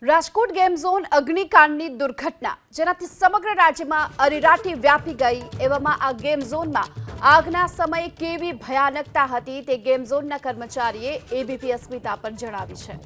Rajkot game zone અગ્નિકાંડની દુર્ઘટના જેનાથી સમગ્ર રાજ્યમાં અરેરાટી વ્યાપી ગઈ એવામાં આ ગેમ ઝોનમાં આગના સમયે કેવી ભયાનકતા હતી તે ગેમ ઝોનના કર્મચારીએ એબીપી અસ્મિતા પર જણાવી છે।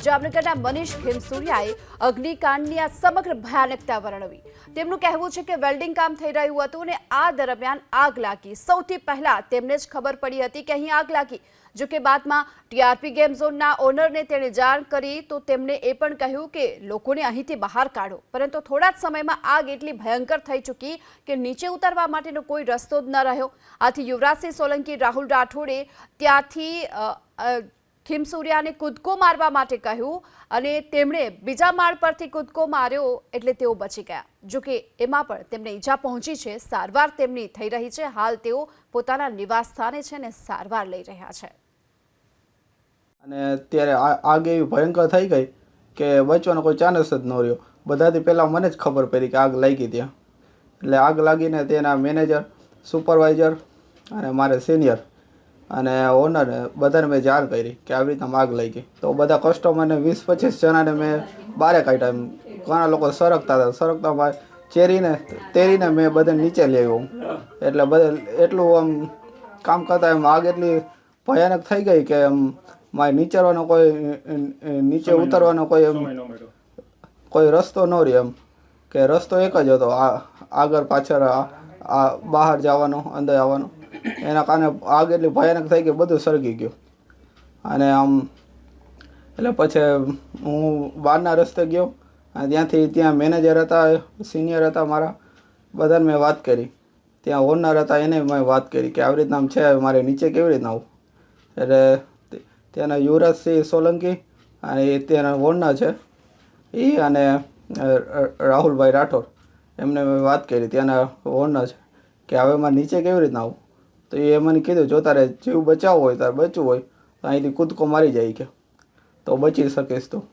જામનગરના મનીષ ખેમસુરિયાએ અગ્નિકાંડની આ સમગ્ર ભયાનકતા વર્ણવી। તેમનું કહેવું છે કે વેલ્ડિંગ કામ થઈ રહ્યું હતું અને આ દરમિયાન આગ લાગી। સૌથી પહેલા તેમને જ ખબર પડી હતી કે અહીં આગ લાગી। જો કે બાદમાં ટીઆરપી ગેમ ઝોનના ઓનરને તેણે જાણ કરી તો તેમણે એ પણ કહ્યું કે લોકોને અહીંથી બહાર કાઢો, પરંતુ થોડા જ સમયમાં આગ એટલી ભયંકર થઈ ચૂકી કે નીચે ઉતરવા માટેનો કોઈ રસ્તો જ ન રહ્યો। આથી યુવરાજસિંહ સોલંકી, રાહુલ રાઠોડે ત્યાંથી ખેમસુરિયાને કૂદકો મારવા માટે કહ્યું અને તેમણે બીજા માળ પરથી કૂદકો માર્યો એટલે તેઓ બચી ગયા। જો કે એમાં પણ તેમને ઈજા પહોંચી છે। સારવાર તેમની થઈ રહી છે। હાલ તેઓ પોતાના નિવાસ સ્થાને છે અને સારવાર લઈ રહ્યા છે। અને ત્યારે આગ એવી ભયંકર થઈ ગઈ કે બચવાનો કોઈ ચાન્સ જ ન રહ્યો। બધાથી પહેલાં મને જ ખબર પડી કે આગ લાગી ત્યાં। એટલે આગ લાગીને તેના મેનેજર, સુપરવાઇઝર અને મારે સિનિયર અને ઓનર બધાને મેં જાણ કરી કે આવી રીતના આગ લાગી। તો બધા કસ્ટમરને 20-25 જણાને મેં બહાર કાઢ્યા। ઘણા લોકો સરકતા હતા, સરકતા તેરીને મેં બધાને નીચે લઈ આવ્યો। એટલે બધા એટલું આમ કામ કરતા એમ આગ એટલી ભયાનક થઈ ગઈ કે મારે નીચે ઉતરવાનો કોઈ રસ્તો ન રહ્યો। એમ કે રસ્તો એક જ હતો, આગળ પાછળ બહાર જવાનો, અંદર આવવાનો। એના કારણે આગ એટલી ભયાનક થઈ ગઈ, બધું સળગી ગયું। અને એટલે પછી હું બહારના રસ્તે ગયો અને ત્યાં મેનેજર હતા, સિનિયર હતા મારા, બધાને મેં વાત કરી। ત્યાં ઓનર હતા એને મેં વાત કરી કે આવી રીતના આમ છે, મારે નીચે કેવી રીતના આવું। એટલે ત્યાંના યુવરાજસિંહ સોલંકી અને એ ત્યાંના ઓનર છે એ અને રાહુલભાઈ રાઠોડ, એમને મેં વાત કરી, ત્યાંના ઓનર છે, કે હવે મારે નીચે કેવી રીતના આવું। તો એ મને કીધું જો તારે જીવ બચાવવો હોય, તારે બચવું હોય તો અહીંથી કૂદકો મારી જાય કે તો બચી શકીશ તું।